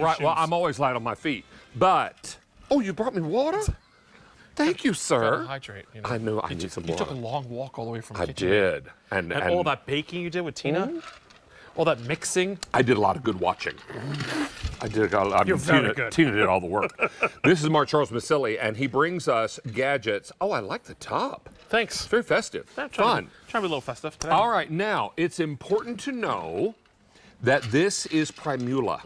right. shoes. Well, I'm always light on my feet. But, oh, you brought me water? Thank you, sir. Gotta hydrate. You know? I knew I need some You water. took a long walk all the way from the I kitchen. did. And all that baking you did with Tina, all that mixing. I did a lot of good watching. I did. You're very good. Tina did all the work. This is Mark Charles Masilli, and he brings us gadgets. Oh, I like the top. Thanks. It's very festive. Trying Fun. to be a little festive today. All right, now, it's important to know that this is Primula.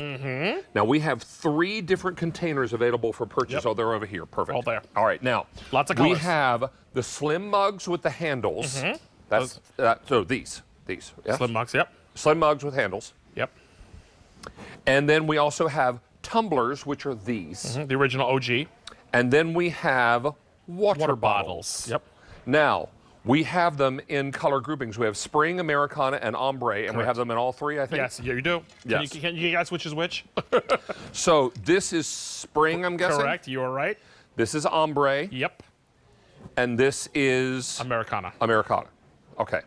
Now, we have 3 different containers available for purchase. Yep. Oh, they're over here. Perfect. All there. All right, now, Lots of we colors. have the slim mugs with the handles. That's so these. Yes? Slim mugs, yep. Slim mugs with handles. Yep. And then we also have tumblers, which are these. The original OG. And then we have water bottles. Yep. Now, we have them in color groupings. We have spring, Americana, and ombre, and we have them in all 3, I think. Yes, yeah, you do. Yes. Can you guess which is which? So this is spring, I'm guessing. Correct, you are right. This is ombre, Yep. and this is Americana. Americana. Okay.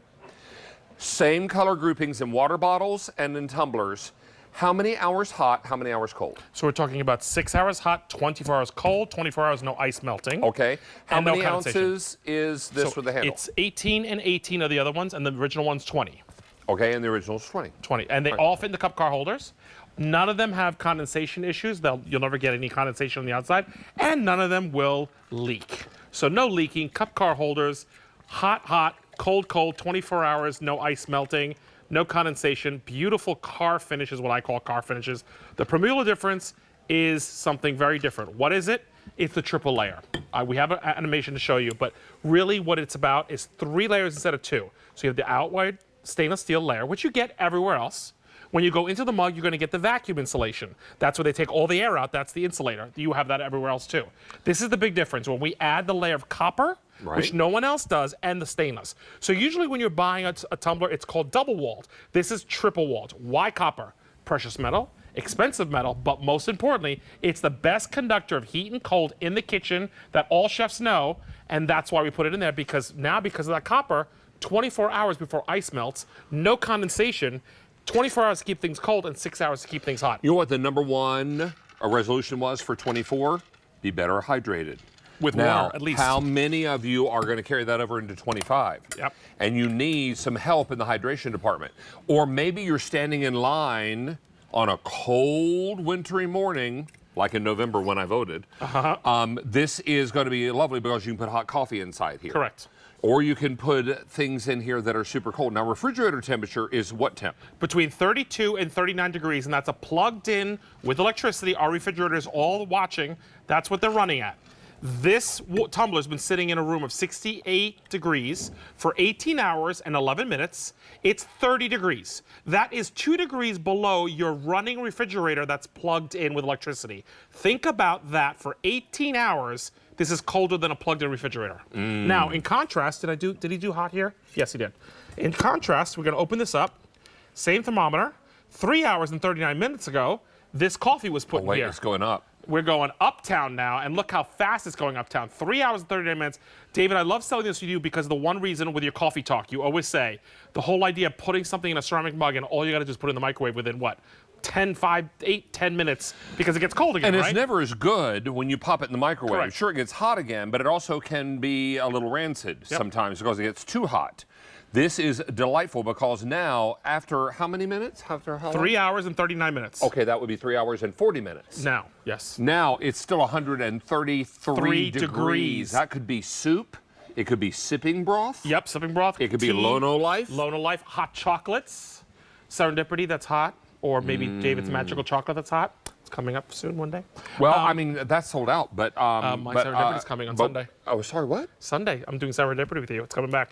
Same color groupings in water bottles and in tumblers. How many hours hot, how many hours cold? So we're talking about 6 hours hot, 24 hours cold, 24 hours no ice melting. Okay. How And no many condensation. ounces is this So with the handle? it's 18 and 18 are the other ones, and the original one's 20. Okay, and the original's 20. 20. And they all fit in the cup car holders. None of them have condensation issues. You'll never get any condensation on the outside. And none of them will leak. So no leaking, cup car holders, hot, cold, 24 hours, no ice melting, no condensation. Beautiful car finish is what I call car finishes. The Primula difference is something very different. What is it? It's the triple layer. We have an animation to show you, but really what it's about is 3 layers instead of 2. So you have the outward stainless steel layer, which you get everywhere else. When you go into the mug, you're going to get the vacuum insulation. That's where they take all the air out. That's the insulator. You have that everywhere else too. This is the big difference. When we add the layer of copper, which no one else does, and the stainless. So usually when you're buying a tumbler, it's called double walled. This is triple walled. Why copper? Precious metal, expensive metal, but most importantly, it's the best conductor of heat and cold in the kitchen that all chefs know, and that's why we put it in there, because now, because of that copper, 24 hours before ice melts, no condensation, 24 hours to keep things cold, and 6 hours to keep things hot. You know what the number 1 resolution was for 24? Be better hydrated. With now, water, at least. How many of you are going to carry that over into 25? Yep. And you need some help in the hydration department. Or maybe you're standing in line on a cold, wintry morning, like in November when I voted. This is going to be lovely because you can put hot coffee inside here. Correct. Or you can put things in here that are super cold. Now, refrigerator temperature is what temp? Between 32 and 39 degrees, and that's a plugged in with electricity. Our refrigerators all watching. That's what they're running at. This tumbler's been sitting in a room of 68 degrees for 18 hours and 11 minutes. It's 30 degrees. That is 2 degrees below your running refrigerator that's plugged in with electricity. Think about that for 18 hours. This is colder than a plugged-in refrigerator. Now, in contrast, did he do hot here? Yes, he did. In contrast, we're going to open this up. Same thermometer. 3 hours and 39 minutes ago, this coffee was put in here. It's going up. We're going uptown now, and look how fast it's going uptown. 3 hours and 39 minutes. David, I love selling this to you because the one reason with your coffee talk, you always say, the whole idea of putting something in a ceramic mug and all you got to do is put it in the microwave within what? 10 minutes because it gets cold again, And right? it's never as good when you pop it in the microwave. Correct. Sure, it gets hot again, but it also can be a little rancid sometimes because it gets too hot. This is delightful because now, after how many minutes? After how long? 3 hours and 39 minutes. Okay, that would be 3 hours and 40 minutes. Now, yes. Now, it's still 133 degrees. degrees. That could be soup. It could be sipping broth. Yep, sipping broth. It could be tea, Lono Life. Lono Life, hot chocolates. Serendipity, that's hot. Or maybe David's magical chocolate that's hot. It's coming up soon one day. Well, I mean, that's sold out, but... My Serendipity's coming on Sunday. Oh, sorry, what? Sunday, I'm doing Serendipity with you. It's coming back.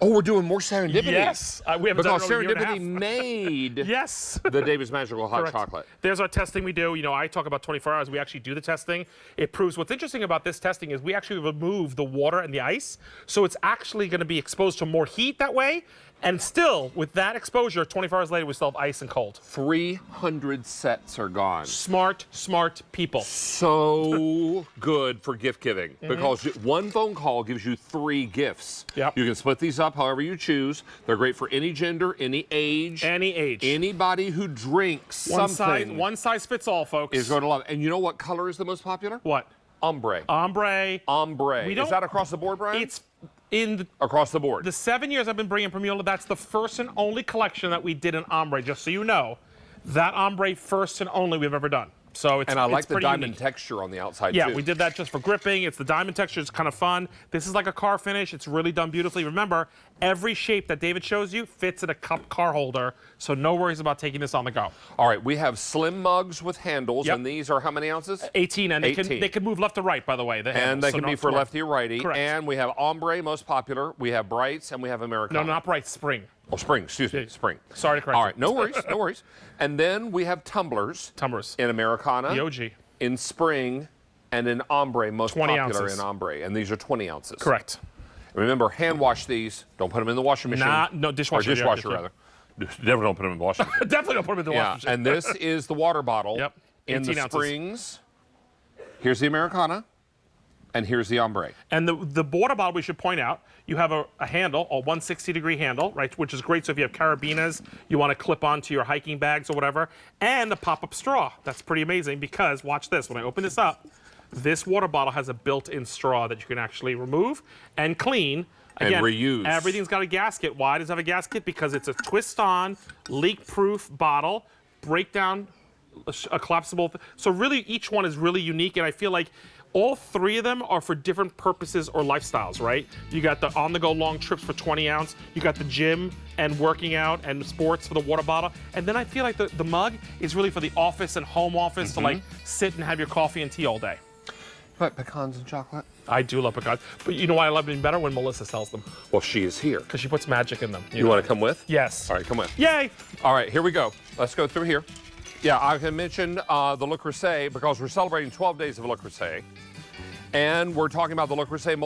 Oh, we're doing more serendipity. Yes. We haven't because done it in over a year and a serendipity made Yes. the David's Magical Hot Correct. Chocolate. There's our testing we do. You know, I talk about 24 hours. We actually do the testing. It proves what's interesting about this testing is we actually remove the water and the ice. So it's actually going to be exposed to more heat that way. And still, with that exposure, 24 hours later, we still have ice and cold. 300 sets are gone. Smart, smart people. So good for gift giving because one phone call gives you 3 gifts. Yep. You can split these up however you choose. They're great for any gender, any age. Any age. Anybody who drinks One size fits all, folks. is going to love it. And you know what color is the most popular? What? Ombre. Ombre. Ombre. Is that across the board, Brian? It's in across the board. the 7 years I've been bringing Primula, that's the first and only collection that we did in ombre, just so you know. That ombre first and only we've ever done. So it's and I like the pretty diamond unique. texture on the outside, Yeah, too. we did that just for gripping. It's the diamond texture. It's kind of fun. This is like a car finish. It's really done beautifully. Remember, every shape that David shows you fits in a cup car holder, so no worries about taking this on the go. All right, we have slim mugs with handles, Yep. and these are how many ounces? 18, and 18. they can move left to right, by the way. The And handles, they so can be not for smart. lefty or righty. Correct. And we have ombre, most popular. We have brights, and we have Americana. No, not bright. Spring. Oh, spring, excuse me, spring. Sorry to correct All you. right, no worries, no worries. And then we have tumblers. Tumblers. In Americana. The OG. In spring, and in ombre, most 20 popular ounces. in ombre. And these are 20 ounces. Correct. Remember, hand wash these. Don't put them in the washing machine. No, dishwasher. Or dishwasher, rather. Never don't put them in the washing machine. Definitely don't put them in the Yeah, washing machine. and this is the water bottle. Yep. In the 18 ounces. springs, here's the Americana, and here's the ombre. And the water bottle, we should point out, you have a handle, a 160-degree handle, right, which is great. So if you have carabiners, you want to clip onto your hiking bags or whatever, and a pop-up straw. That's pretty amazing because, watch this, when I open this up, this water bottle has a built-in straw that you can actually remove and clean. And Again, reuse. Everything's got a gasket. Why does it have a gasket? Because it's a twist-on, leak-proof bottle, breakdown, a collapsible. So really, each one is really unique, and I feel like all 3 of them are for different purposes or lifestyles, right? You got the on-the-go long trips for 20 ounce. You got the gym and working out and sports for the water bottle. And then I feel like the mug is really for the office and home office to like sit and have your coffee and tea all day. But pecans and chocolate? I do love pecans. But you know why I love them better? When Melissa sells them. Well, she is here. Because she puts magic in them. You want to come with? Yes. All right, come with. Yay! All right, here we go. Let's go through here. Yeah, I can mention the Le Creuset because we're celebrating 12 days of Le Creuset. And we're talking about the Le Creuset